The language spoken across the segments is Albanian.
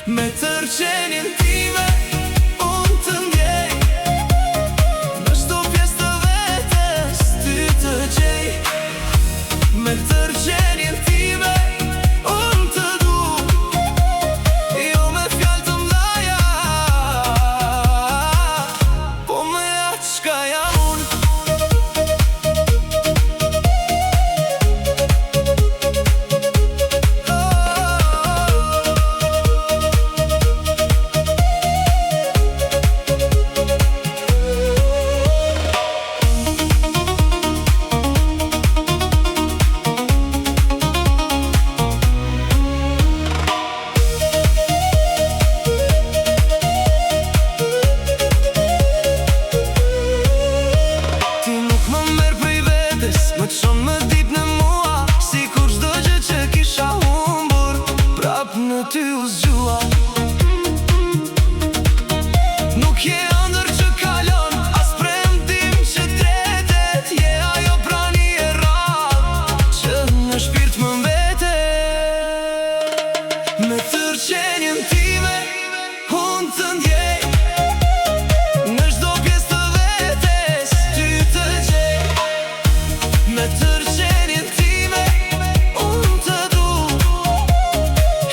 Me tërqenjen time, unë të ndjej. Në çdo pjesë të vetes, ty të gjej. Me tërqenjen time, unë të du. Jo me fjalë të mdhaja, po me atë çka jam unë. Më të shumë më dit në mua, si kur çdo gjë që kisha humbur, prap në ty u zgjua. Nuk je ëndër që kalon, as premtim që tretet. Je ajo prani e rrallë, që në shpirt më mbete. Me tërqenjen time, unë të ndjej. Në çdo pjesë të vetes, ty të gjej. Me tërqenjen time, unë të du.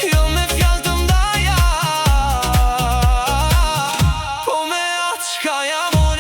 Jo me fjalë të mdhaja, po me atë çka jam unë.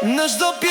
Në çdo pjesë